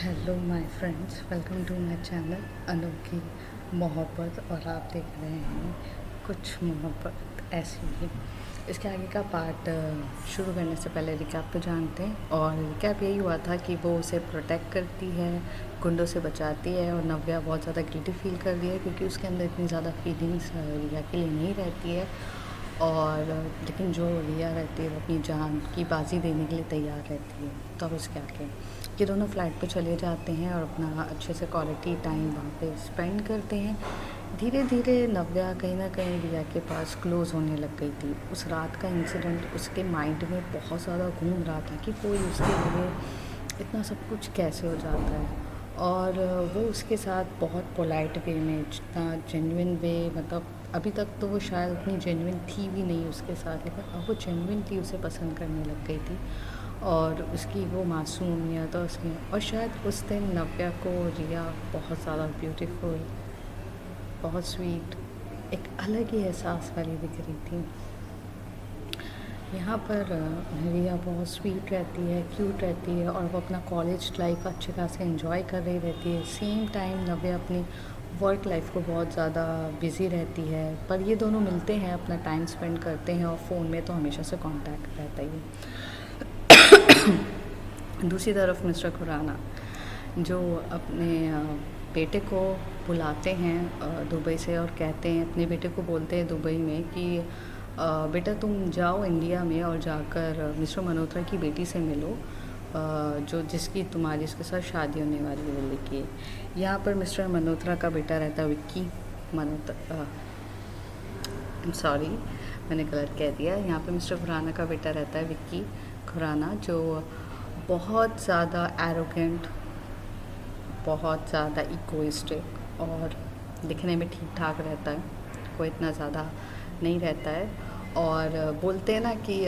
Hello my friends, welcome to my channel Anokhi Mohabbat. और आप देख रहे हैं कुछ मोहब्बत ऐसी ही। इसके आगे का पार्ट शुरू करने से पहले रिकैप तो जानते हैं। और रिकैप यही हुआ था कि वो उसे प्रोटेक्ट करती है, गुंडों से बचाती है। और नव्या बहुत ज़्यादा गिल्टी फील कर रही है क्योंकि उसके अंदर इतनी ज़्यादा फीलिंग्स रिया के लिए नहीं रहती है। और लेकिन जो रिया रहती है वो अपनी जान की बाजी देने के लिए तैयार रहती है। तो अब उसके आगे ये दोनों फ्लाइट पे चले जाते हैं और अपना अच्छे से क्वालिटी टाइम वहाँ पे स्पेंड करते हैं। धीरे धीरे नव्या कहीं ना कहीं रिया के पास क्लोज़ होने लग गई थी। उस रात का इंसिडेंट उसके माइंड में बहुत ज़्यादा घूम रहा था कि कोई उसके लिए इतना सब कुछ कैसे हो जाता है। और वो उसके साथ बहुत पोलाइट वे में, जितना जेन्युइन वे, मतलब अभी तक तो वो शायद उतनी जेन्युइन थी भी नहीं उसके साथ, लेकिन अब वो जेन्युइनली उसे पसंद करने लग गई थी। और उसकी वो मासूमियत और उसकी, और शायद उस दिन नव्या को रिया बहुत ज़्यादा ब्यूटीफुल, बहुत स्वीट, एक अलग ही एहसास वाली दिख रही थी। यहाँ पर रिया बहुत स्वीट रहती है, क्यूट रहती है और वो अपना कॉलेज लाइफ अच्छे खासे एंजॉय कर रही रहती है। सेम टाइम नव्या अपनी वर्क लाइफ को बहुत ज़्यादा बिज़ी रहती है। पर ये दोनों मिलते हैं, अपना टाइम स्पेंड करते हैं और फ़ोन में तो हमेशा से कांटेक्ट रहता ही है। दूसरी तरफ मिस्टर खुराना जो अपने बेटे को बुलाते हैं दुबई से और कहते हैं, अपने बेटे को बोलते हैं दुबई में कि बेटा तुम जाओ इंडिया में और जाकर मिस्टर मल्होत्रा की बेटी से मिलो, जो जिसकी तुम्हारी इसके साथ शादी होने वाली है, बोले कि यहाँ पर मिस्टर मल्होत्रा का बेटा रहता है विक्की मल्होत्रा, सॉरी मैंने गलत कह दिया। यहाँ पे मिस्टर खुराना का बेटा रहता है विक्की खुराना, जो बहुत ज़्यादा एरोगेंट, बहुत ज़्यादा इगोइस्टिक और दिखने में ठीक ठाक रहता है, कोई इतना ज़्यादा नहीं रहता है। और बोलते हैं ना कि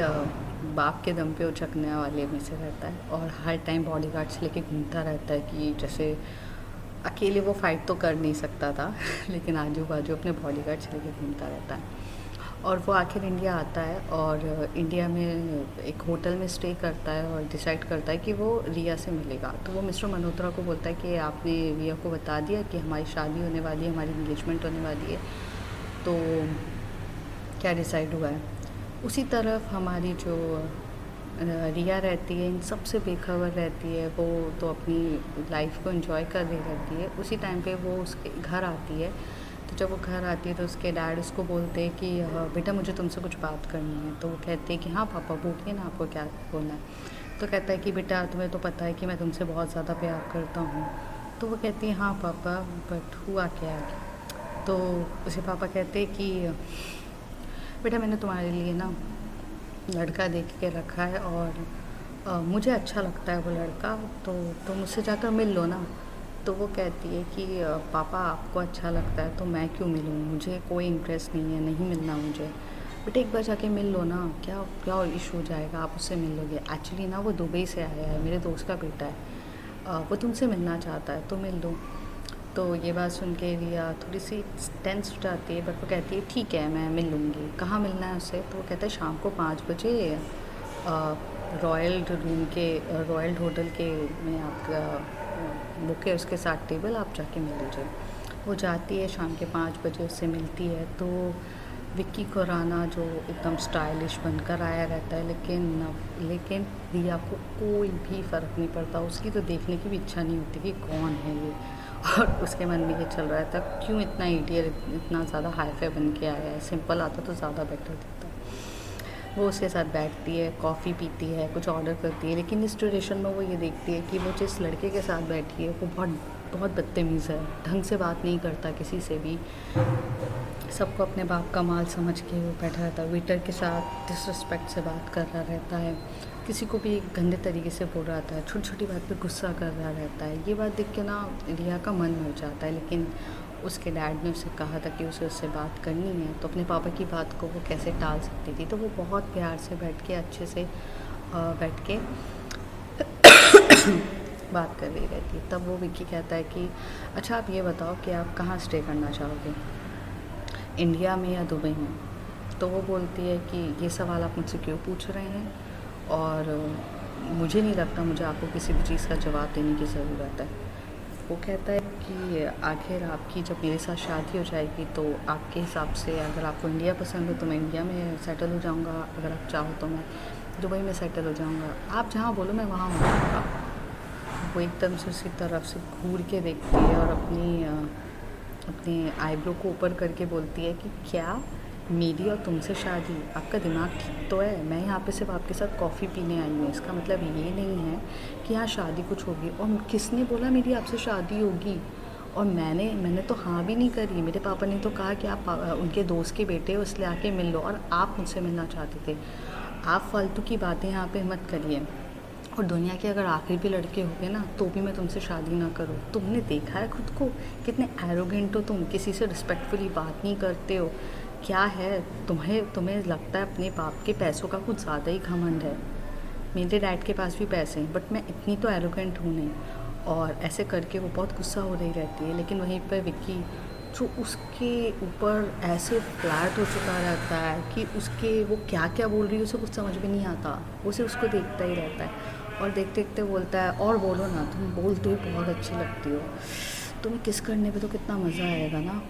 बाप के दम पे उचकने वाले में से रहता है। और हर टाइम बॉडीगार्ड्स लेके घूमता रहता है कि जैसे अकेले वो फाइट तो कर नहीं सकता था लेकिन आजू बाजू अपने बॉडीगार्ड्स लेके घूमता रहता है। और वो आखिर इंडिया आता है और इंडिया में एक होटल में स्टे करता है और डिसाइड करता है कि वो रिया से मिलेगा। तो वो मिस्टर मल्होत्रा को बोलता है कि आपने रिया को बता दिया कि हमारी शादी होने वाली है, हमारी इंगेजमेंट होने वाली है, तो क्या डिसाइड हुआ है। उसी तरफ हमारी जो रिया रहती है इन सब से बेखबर रहती है। वो तो अपनी लाइफ को एंजॉय कर रही रहती है। उसी टाइम पे वो उसके घर आती है। तो जब वो घर आती है तो उसके डैड उसको बोलते हैं कि बेटा मुझे तुमसे कुछ बात करनी है। तो वो कहते हैं कि हाँ पापा बोलिए ना, आपको क्या बोलना है। तो कहता है कि बेटा तुम्हें तो पता है कि मैं तुमसे बहुत ज़्यादा प्यार करता हूँ। तो वो कहती है हाँ पापा, बट हुआ क्या है। तो उसे पापा कहते हैं कि बेटा मैंने तुम्हारे लिए ना लड़का देख के रखा है और मुझे अच्छा लगता है वो लड़का, तो तुम मुझसे जाकर मिल लो ना। तो वो कहती है कि पापा आपको अच्छा लगता है तो मैं क्यों मिलूँ, मुझे कोई इंटरेस्ट नहीं है, नहीं मिलना मुझे। बेटा एक बार जाके मिल लो ना, क्या क्या इशू हो जाएगा, आप उससे मिल लोगे। एक्चुअली ना वो दुबई से आया है, मेरे दोस्त का बेटा है, वो तुमसे मिलना चाहता है तो मिल लो। तो ये बात सुन के रिया थोड़ी सी टेंस हो जाती है, बट वो कहती है ठीक है मैं मिल लूँगी। कहाँ मिलना है उससे। तो वो कहता है शाम को 5 बजे रॉयल रूम के, रॉयल होटल के में आपका बुक है, उसके साथ टेबल, आप जाके मिल लीजिए। वो जाती है शाम के 5 बजे, उससे मिलती है। तो विक्की खुराना जो एकदम स्टाइलिश बनकर आया रहता है, लेकिन रिया को कोई भी फ़र्क नहीं पड़ता। उसकी तो देखने की भी इच्छा नहीं होती कि कौन है ये। और उसके मन में ये चल रहा था क्यों इतना इडियट, इतना ज़्यादा हाई-फाई बन के आया है, सिंपल आता तो ज़्यादा बेटर दिखता। वो उसके साथ बैठती है, कॉफ़ी पीती है, कुछ ऑर्डर करती है, लेकिन इस ड्यूरेशन में वो ये देखती है कि वो जिस लड़के के साथ बैठी है वो बहुत बहुत बदतमीज़ है, ढंग से बात नहीं करता किसी से भी, सबको अपने बाप का माल समझ के वो बैठा रहता है, वेटर के साथ डिसरिस्पेक्ट से बात कर रहा रहता है, किसी को भी गंदे तरीके से बोल रहा था, छोटी छोटी बात पे गुस्सा कर रहा रहता है। ये बात देख के ना रिया का मन मर जाता है, लेकिन उसके डैड ने उसे कहा था कि उसे उससे बात करनी है, तो अपने पापा की बात को वो कैसे टाल सकती थी। तो वो बहुत प्यार से बैठ के, अच्छे से बैठ के बात कर रही रहती है। तब वो विक्की कहता है कि अच्छा आप ये बताओ कि आप कहाँ स्टे करना चाहोगे, इंडिया में या दुबई में। तो वो बोलती है कि ये सवाल आप मुझसे क्यों पूछ रहे हैं, और मुझे नहीं लगता मुझे आपको किसी भी चीज़ का जवाब देने की ज़रूरत है। वो कहता है कि आखिर आपकी जब मेरे साथ शादी हो जाएगी तो आपके हिसाब से अगर आपको इंडिया पसंद हो तो मैं इंडिया में सेटल हो जाऊँगा, अगर आप चाहो तो मैं दुबई में सेटल हो जाऊँगा, आप जहाँ बोलो मैं वहाँ हो जाऊँगा। वो एकदम से उसकी तरफ से घूर के देखती है और अपनी आईब्रो को ऊपर करके बोलती है कि क्या मेरी और तुमसे शादी? आपका दिमाग ठीक तो है? मैं यहाँ पे सिर्फ आपके साथ कॉफ़ी पीने आई हूँ, इसका मतलब ये नहीं है कि यहाँ शादी कुछ होगी। और किसने बोला मेरी आपसे शादी होगी? और मैंने तो हाँ भी नहीं करी। मेरे पापा ने तो कहा कि आप उनके दोस्त के बेटे हो इसलिए आके मिल लो, और आप मुझसे मिलना चाहते थे। आप फालतू की बातें यहाँ पे मत करिए। और दुनिया के अगर आखिर भी लड़के होंगे ना तो भी मैं तुमसे शादी ना करूँ। तुमने देखा है खुद को? कितने एरोगेंट हो तुम, किसी से रिस्पेक्टफुली बात नहीं करते हो। क्या है तुम्हें लगता है अपने बाप के पैसों का कुछ ज़्यादा ही घमंड है। मेरे डैड के पास भी पैसे हैं बट मैं इतनी तो एरोगेंट हूँ नहीं। और ऐसे करके वो बहुत गुस्सा हो रही रहती है, लेकिन वहीं पर विक्की जो उसके ऊपर ऐसे फ्लैट हो चुका रहता है कि उसके वो क्या क्या बोल रही है उसे कुछ समझ में नहीं आता। उसे उसको देखता ही रहता है और देखते देखते बोलता है, और बोलो ना, तुम बोलते हो बहुत अच्छी लगती हो, तुम्हें किस करने पे तो कितना मज़ा आएगा ना।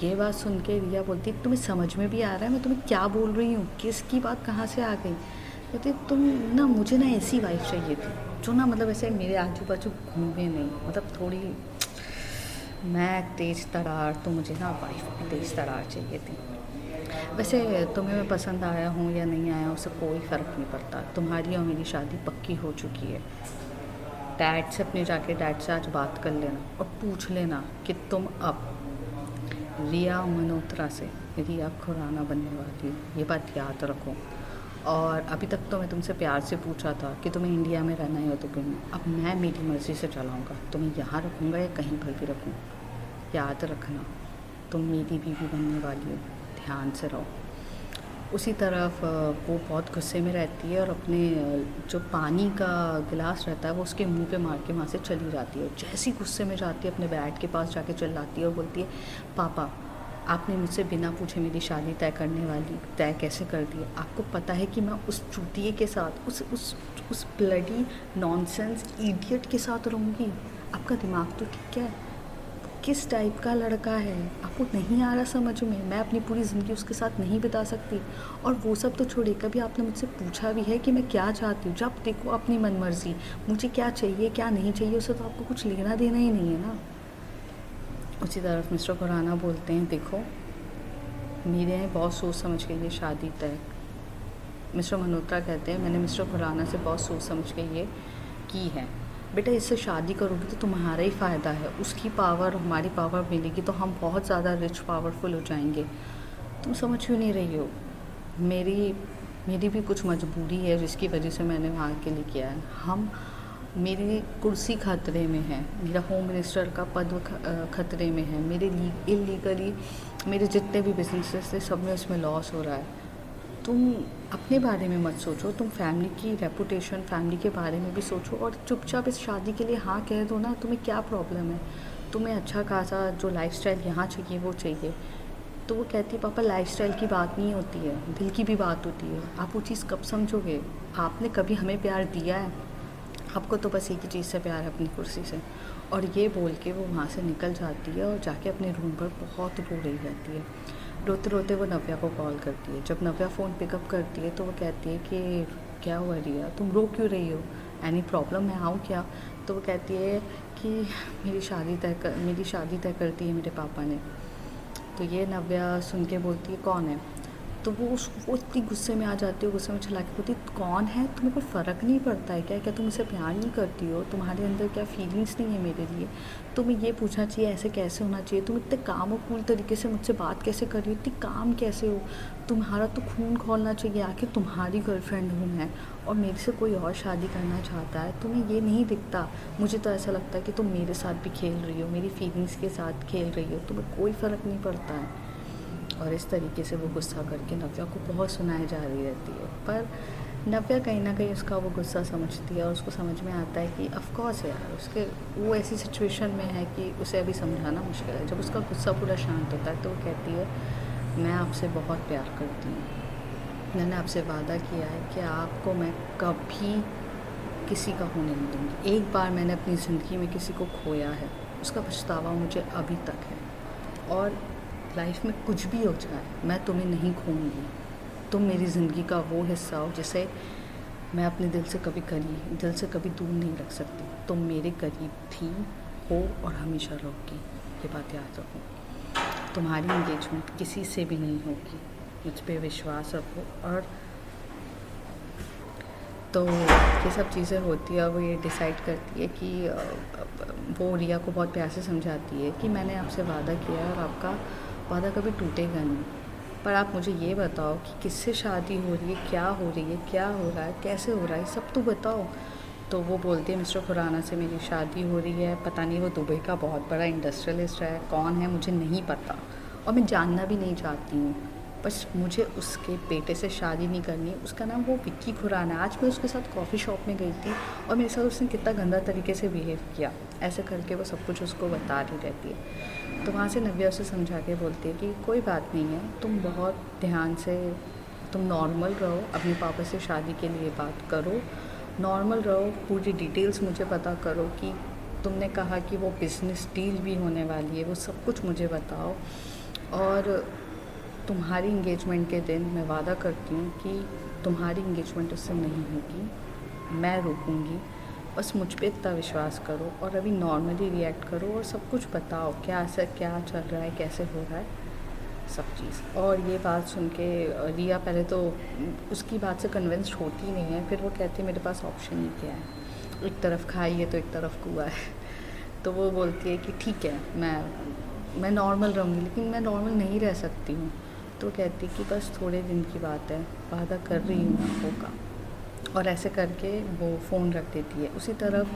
ये बात सुन के रिया बोलती, तुम्हें समझ में भी आ रहा है मैं तुम्हें क्या बोल रही हूँ? किसकी बात कहाँ से आ गई? कहती तुम ना, मुझे ना ऐसी वाइफ चाहिए थी जो ना मतलब ऐसे मेरे आजू बाजू घूमे नहीं, मतलब थोड़ी मैं तेज़ तरार, तो मुझे ना वाइफ भी तेज़ तरार चाहिए थी। वैसे तुम्हें मैं पसंद आया हूँ या नहीं आया उससे कोई फ़र्क नहीं पड़ता, तुम्हारी और मेरी शादी पक्की हो चुकी है। डैड से अपने जाके डैड से आज बात कर लेना और पूछ लेना कि तुम अब रिया मल्होत्रा से रिया खुराना बनने वाली हो, ये बात याद रखो। और अभी तक तो मैं तुमसे प्यार से पूछा था कि तुम्हें इंडिया में रहना है या दुबई में, अब मैं मेरी मर्ज़ी से चलाऊँगा, तुम्हें यहाँ रखूँगा या कहीं पर भी रखूँ। याद रखना तुम मेरी बीवी बनने वाली हो, ध्यान से रहो। उसी तरफ वो बहुत गुस्से में रहती है और अपने जो पानी का गिलास रहता है वो उसके मुंह पे मार के वहाँ से चली जाती है। जैसी गुस्से में जाती है अपने डैड के पास जाके चिल्लाती है और बोलती है, पापा आपने मुझसे बिना पूछे मेरी शादी तय कैसे कर दी? आपको पता है कि मैं उस चूतिए के साथ उस ब्लडी नॉनसेंस इडियट के साथ रहूँगी? आपका दिमाग तो ठीक है? किस टाइप का लड़का है आपको नहीं आ रहा समझ में? मैं अपनी पूरी ज़िंदगी उसके साथ नहीं बिता सकती। और वो सब तो छोड़िए, कभी आपने मुझसे पूछा भी है कि मैं क्या चाहती हूँ? जब देखो अपनी मनमर्जी, मुझे क्या चाहिए क्या नहीं चाहिए उससे तो आपको कुछ लेना देना ही नहीं है ना। उसी तरफ मिस्टर खुराना बोलते हैं, देखो मेरे यहाँ बहुत सोच समझ के ये शादी तय। मिस्टर मल्होत्रा कहते हैं, मैंने मिस्टर खुराना से बहुत सोच समझ के ये की है। बेटा इससे शादी करोगी तो तुम्हारा ही फ़ायदा है, उसकी पावर हमारी पावर मिलेगी तो हम बहुत ज़्यादा रिच पावरफुल हो जाएंगे। तुम समझ क्यों नहीं रही हो? मेरी मेरी भी कुछ मजबूरी है जिसकी वजह से मैंने वहाँ के लिए किया है। मेरी कुर्सी खतरे में है, मेरा होम मिनिस्टर का पद खतरे में है, मेरे इलीगली मेरे जितने भी बिजनेसेस थे सब में उसमें लॉस हो रहा है। तुम अपने बारे में मत सोचो, तुम फैमिली की रेपुटेशन, फैमिली के बारे में भी सोचो और चुपचाप इस शादी के लिए हाँ कह दो ना। तुम्हें क्या प्रॉब्लम है? तुम्हें अच्छा खासा जो लाइफस्टाइल यहाँ चाहिए वो चाहिए। तो वो कहती है, पापा लाइफस्टाइल की बात नहीं होती है, दिल की भी बात होती है। आप वो चीज़ कब समझोगे? आपने कभी हमें प्यार दिया है? आपको तो बस एक ही चीज़ से प्यार है, अपनी कुर्सी से। और ये बोल के वो वहाँ से निकल जाती है और जाके अपने रूम पर बहुत रो रही रहती है। रोते रोते वो नव्या को कॉल करती है। जब नव्या फ़ोन पिकअप करती है तो वो कहती है कि क्या हुआ रिया, तुम रो क्यों रही हो? एनी प्रॉब्लम, मैं आऊँ क्या? तो वो कहती है कि मेरी शादी तय कर दी है मेरे पापा ने। तो ये नव्या सुन के बोलती है, कौन है? तो वो इतनी गुस्से में आ जाती है, गुस्से में चिल्ला के बोलती, कौन है? तुम्हें कोई फ़र्क नहीं पड़ता है क्या तुम उसे प्यार नहीं करती हो? तुम्हारे अंदर क्या फीलिंग्स नहीं है मेरे लिए? तुम्हें ये पूछना चाहिए ऐसे कैसे होना चाहिए? तुम इतने काम और कूल तरीके से मुझसे बात कैसे कर रही हो? इतनी काम कैसे हो? तुम्हारा तो खून खोलना चाहिए, आखिर तुम्हारी गर्लफ्रेंड हूँ मैं और मेरे से कोई और शादी करना चाहता है, तुम्हें ये नहीं दिखता? मुझे तो ऐसा लगता है कि तुम मेरे साथ भी खेल रही हो, मेरी फीलिंग्स के साथ खेल रही हो, तुम्हें कोई फ़र्क नहीं पड़ता है। और इस तरीके से वो गुस्सा करके नव्या को बहुत सुनाई जा रही रहती है। पर नव्या कहीं ना कहीं उसका वो गुस्सा समझती है और उसको समझ में आता है कि ऑफ कोर्स यार उसके वो ऐसी सिचुएशन में है कि उसे अभी समझाना मुश्किल है। जब उसका गुस्सा पूरा शांत होता है तो वो कहती है, मैं आपसे बहुत प्यार करती हूँ, मैंने आपसे वादा किया है कि आपको मैं कभी किसी का होने नहीं दूँगी। एक बार मैंने अपनी ज़िंदगी में किसी को खोया है, उसका पछतावा मुझे अभी तक है। और लाइफ में कुछ भी हो जाए, मैं तुम्हें नहीं खोऊंगी। तुम मेरी ज़िंदगी का वो हिस्सा हो जिसे मैं अपने दिल से कभी दूर नहीं रख सकती। तुम मेरे करीब थी, हो और हमेशा रहोगी, ये बात याद रखो। तुम्हारी एंगेजमेंट किसी से भी नहीं होगी, मुझ पे विश्वास रखो। और तो ये सब चीज़ें होती है, वो ये डिसाइड करती है कि वो रिया को बहुत प्यार से समझाती है कि मैंने आपसे वादा किया है और आपका वादा कभी टूटेगा नहीं। पर आप मुझे ये बताओ कि किससे शादी हो रही है, क्या हो रही है, क्या हो रहा है, कैसे हो रहा है, सब तो बताओ। तो वो बोलती है मिस्टर खुराना से मेरी शादी हो रही है। पता नहीं वो दुबई का बहुत बड़ा इंडस्ट्रियलिस्ट है, कौन है मुझे नहीं पता और मैं जानना भी नहीं चाहती हूँ। बस मुझे उसके बेटे से शादी नहीं करनी है। उसका नाम वो विक्की खुराना है। आज मैं उसके साथ कॉफ़ी शॉप में गई थी और मेरे साथ उसने कितना गंदा तरीके से बिहेव किया, ऐसे करके वो सब कुछ उसको बता रही रहती है। तो वहाँ से नव्या उसे समझा के बोलती है कि कोई बात नहीं है, तुम बहुत ध्यान से, तुम नॉर्मल रहो, अपने पापा से शादी के लिए बात करो, नॉर्मल रहो, पूरी डिटेल्स मुझे पता करो कि तुमने कहा कि वो बिज़नेस डील भी होने वाली है, वो सब कुछ मुझे बताओ। और तुम्हारी इंगेजमेंट के दिन मैं वादा करती हूँ कि तुम्हारी इंगेजमेंट उससे नहीं होगी, मैं रोकूँगी। बस मुझ पे इतना विश्वास करो और अभी नॉर्मली रिएक्ट करो और सब कुछ बताओ क्या चल रहा है, कैसे हो रहा है, सब चीज़। और ये बात सुन के रिया पहले तो उसकी बात से कन्विंस्ड होती नहीं है, फिर वो कहती है मेरे पास ऑप्शन ही क्या है, एक तरफ खाई है तो एक तरफ कुआं है। तो वो बोलती है कि ठीक है, मैं नॉर्मल रहूँगी, लेकिन मैं नॉर्मल नहीं रह सकती हूँ। तो कहती कि बस थोड़े दिन की बात है, वादा कर रही हूँ मैं, होगा। और ऐसे करके वो फ़ोन रख देती है। उसी तरफ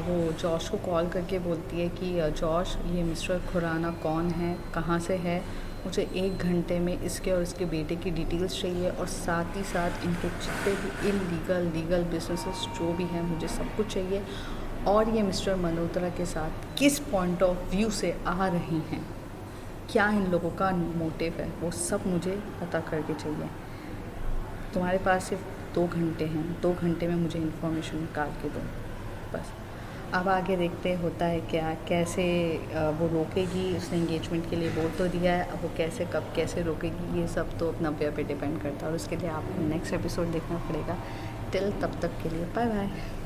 वो जॉश को कॉल करके बोलती है कि जॉश, ये मिस्टर खुराना कौन है, कहाँ से है, मुझे 1 घंटे में इसके और इसके बेटे की डिटेल्स चाहिए और साथ ही साथ इनके जितने भी लीगल बिजनेसेस जो भी हैं मुझे सब कुछ चाहिए। और ये मिस्टर मल्होत्रा के साथ किस पॉइंट ऑफ व्यू से आ रही हैं, क्या इन लोगों का मोटिव है, वो सब मुझे पता करके चाहिए। तुम्हारे पास सिर्फ 2 घंटे हैं, 2 घंटे में मुझे इन्फॉर्मेशन निकाल के दो बस। अब आगे देखते होता है क्या, कैसे वो रोकेगी। उसने एंगेजमेंट के लिए बोल तो दिया है, अब वो कैसे कब कैसे रोकेगी ये सब तो अपना पे डिपेंड करता है और उसके लिए आपको नेक्स्ट एपिसोड देखना पड़ेगा। टिल तब तक के लिए बाय बाय।